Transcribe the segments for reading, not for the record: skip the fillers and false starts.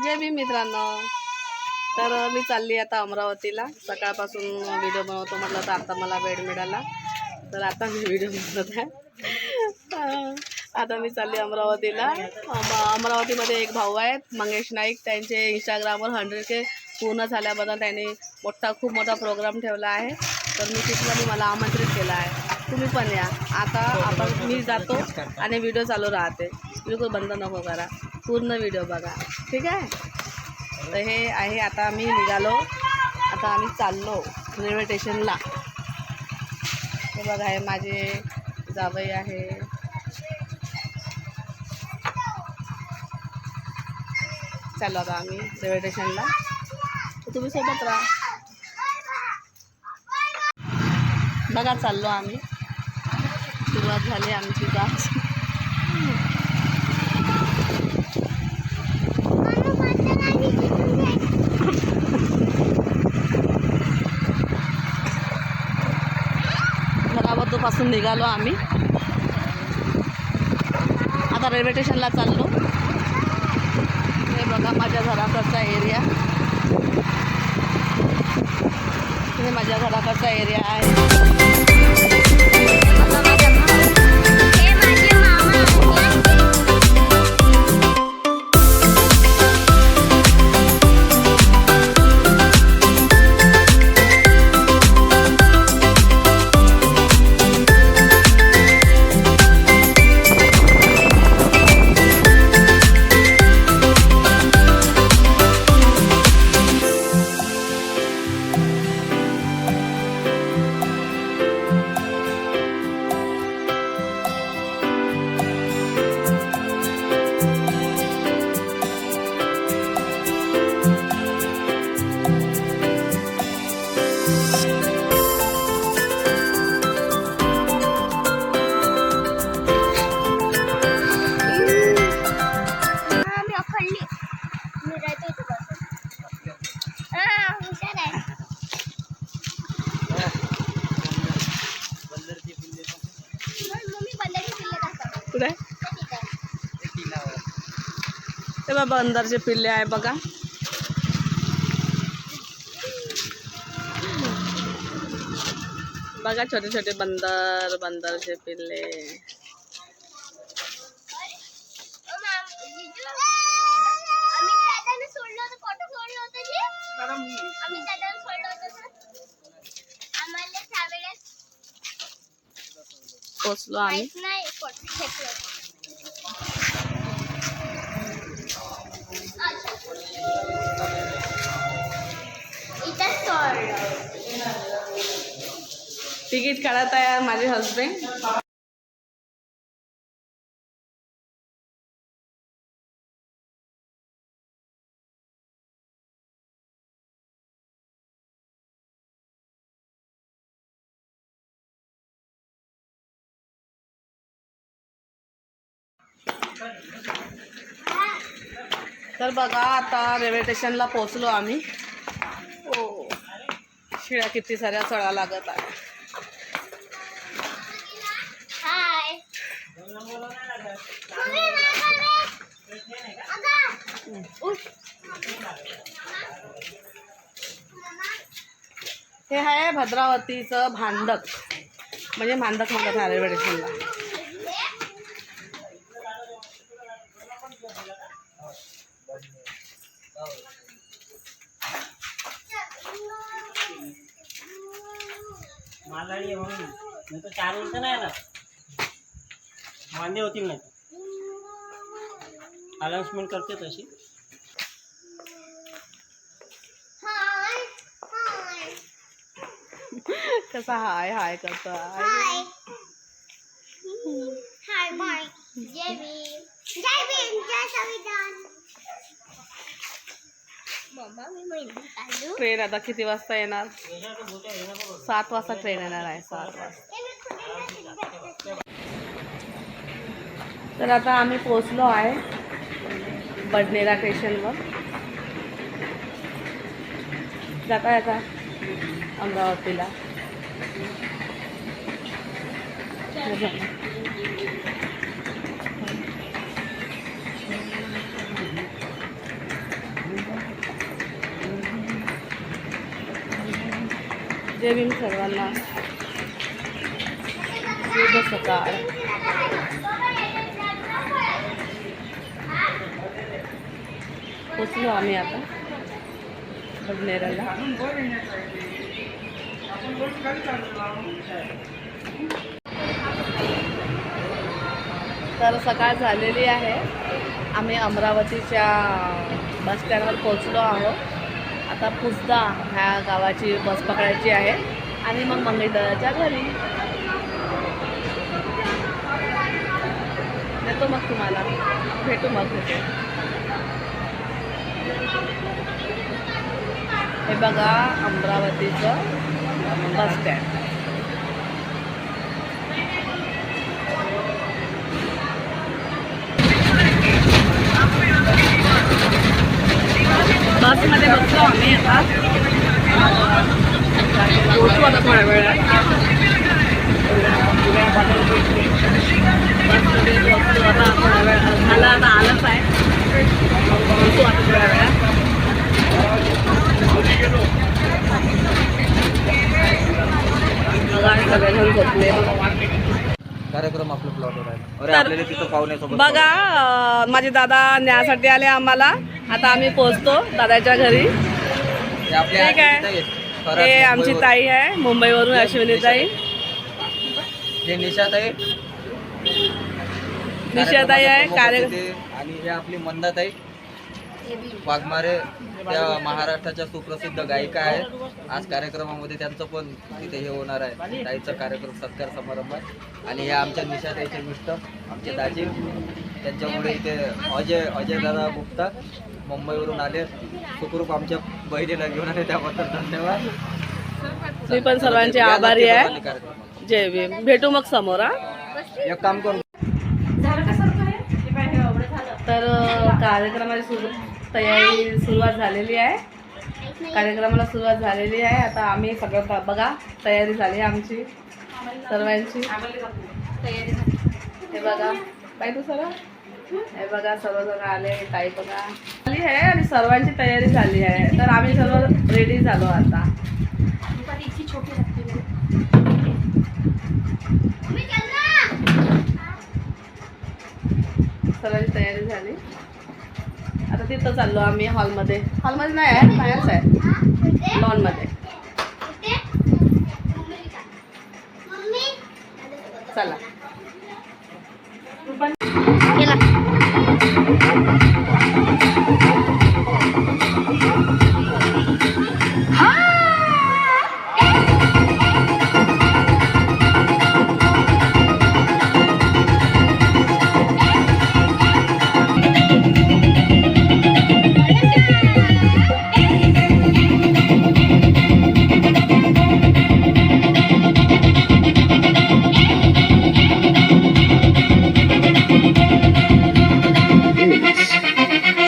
जय भीम मित्रांनो. तर मी चालली आता अमरावतीला. सकाळपासून व्हिडिओ बनवतो म्हटलं तर आता मला वेळ मिळाला तर आता मी व्हिडिओ बनवत आहे. आता मी चालली अमरावतीला. अमरावतीमध्ये एक भाऊ आहेत मंगेश नाईक. त्यांचे इंस्टाग्रामवर 100K पूर्ण झाल्याबद्दल त्यांनी खूप मोठा प्रोग्राम ठेवला आहे. तर मी तिथलं मला आमंत्रित केलं आहे. तुम्ही पण या. आता मी जातो आणि व्हिडिओ चालू राहते. बिलकुल बंद नको करा, पूर्ण व्हिडिओ बघा, ठीक आहे. तर हे आहे, आता आम्ही निघालो. आता आम्ही चाललो रेल्वे स्टेशनला. हे बघा, हे माझे जावई आहे. चाललो आता आम्ही रेल्वे स्टेशनला. तर तुम्ही सोबत राहा. बघा, चाललो आम्ही. सुरुवात झाली आमची जाच. घरापासून निघालो आम्ही. आता रेल्वे स्टेशनला चाललो. हे बघा माझ्या घराकडचा एरिया. हे माझ्या घराकडचा एरिया आहे. कुठे ते बघा, बंदरचे पिल्ले आहे बघा. बघा, छोटे छोटे बंदरचे पिल्ले. पोचलो आम्ही. तिकीट काढत आहे माझे हस्बंड. तर बघा, आता रेल्वे स्टेशनला पोहोचलो आम्ही. ओ, शिळ्या किती साऱ्या चढा लागत आहे. हे आहे भद्रावतीचं भांडक, म्हणजे भांडक म्हणतात ह्या रेल्वे स्टेशनला. मालाडी म्हणून नाही तर 4 वर्ष नाही आला, वांदे होतील नाही. अनाउन्समेंट करते तशी. कसा हाय हाय करतो. Hi bye. जय भीम. जय भीम. जय संविधान. मम्मा मी मेहंदी काढू. ट्रेन आता किती वाजता येणार? 7 वाजता ट्रेन येणार आहे. 7 वाजता. तर आता आम्ही पोचलो आहे बडनेरा स्टेशनवर. जाता येता अमरावतीला. जय भीम सर्वांना. शुभ सकाळ. पोचलो आम्ही आता बडनेराला. तर सकाळ झालेली आहे. आम्ही अमरावतीच्या बस स्टँडवर पोचलो आहोत. आता पुसदा ह्या गावाची बस पकडायची आहे आणि मग मंगळदाच्या घरी येतो. मग तुम्हाला भेटू मग तिथे. हे बघा अमरावतीचं बस स्टँड. बसमध्ये बसलो आम्ही आता. पोचू आता थोड्या वेळात. बसमध्ये बसलो आता थोड्या वेळ झाला. आता आलंच आहे. पोचू आता थोड्या वेळात. बघा सगळेजण झोपले. कार्यक्रम आपलं प्लॉटवर आहे. अरे आपल्याला तिथं पाहुण्यासोबत बघा माझे दादा न्यासाठी आले आम्हाला. आता आम्ही पोचतो दादाच्या घरी. ठीक आहे. हे आमची ताई आहे मुंबईवरून, अश्विनी ताई. हे निशाताई आहे कार्य. आणि हे आपली मंदाताई वाघमारे, त्या महाराष्ट्राच्या सुप्रसिद्ध गायिका आहेत. आज कार्यक्रमामध्ये त्यांचं पण तिथे हे होणार आहे. ताईचा कार्यक्रम सत्कार समारंभ आहे. आणि हे आमच्या निशाताईचे मिस्टर आमचे दाजी, त्यांच्यामुळे इथे अजय दादा गुप्ता मुंबईवरून आले. सुखरूप आमच्या बहिणीला घेऊन आले, त्याबद्दल धन्यवाद. मी पण सर्वांचे आभारी आहे. जय भीम. भेटू मग समोर. एक काम करू. तर कार्यक्रमाची तयारी सुरुवात झालेली आहे. कार्यक्रमाला सुरुवात झालेली आहे. आता आम्ही सगळं बघा तयारी झाली आमची सर्वांची. हे बघा बाई तू सगळं. हे बघा सर्वजण आले. ताई बघा आली आहे आणि सर्वांची तयारी झाली आहे. तर आम्ही सर्व रेडी झालो आता. सर्वांची तयारी झाली. आता तिथं चाललो आम्ही हॉलमध्ये. हॉलमध्ये नाही आहे, बाहेरच आहे, लॉनमध्ये. चला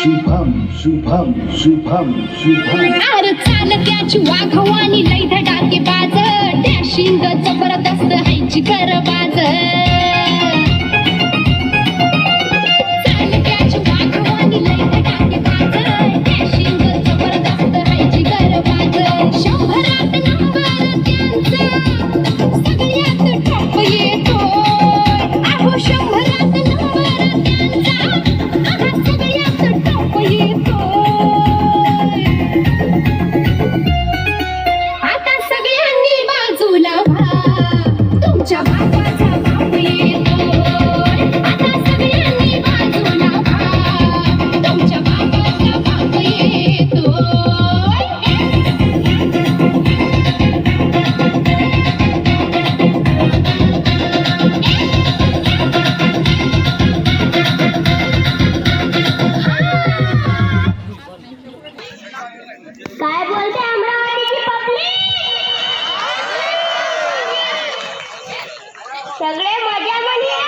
शुभम शुभम शुभम. आर चालत्याची वाघवानी लई धडाके बाज, डॅशिंग जबरदस्त हायची गरबाज. चालत्याची वाघवानी लई धडाके बाज, डॅशिंग जबरदस्त हायची गरबाज. शंभरात नंबर त्यांचा सगळ्यात टॉप येतो. अहो शंभरात नंबर त्यांचा सगळ्यात टॉप येतो. आता सगळ्यांनी बाजूला व्हा, तुमच्या बापाचा बाप येतो. आता सगळ्यांनी बाजूला व्हा, तुमच्या बापाचा बाप येतो. काय बोलते अमरावतीची पब्लिक? सगळे मजा म्हणे.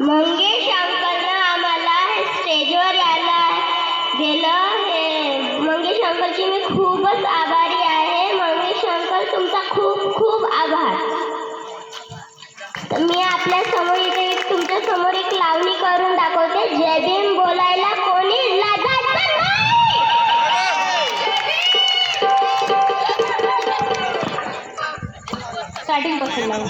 मंगेश अंकलनं आम्हाला स्टेजवर यायला दिलं. हे मंगेश अंकलची मी खूपच आभारी आहे. मंगेश अंकल तुमचा खूप खूप आभार. तर मी आपल्या समोर इथे तुमच्या समोर एक लावणी करून दाखवते. जय भीम बोलायला कोणी लाजायचं नाही. स्टार्टिंग पासून लावू.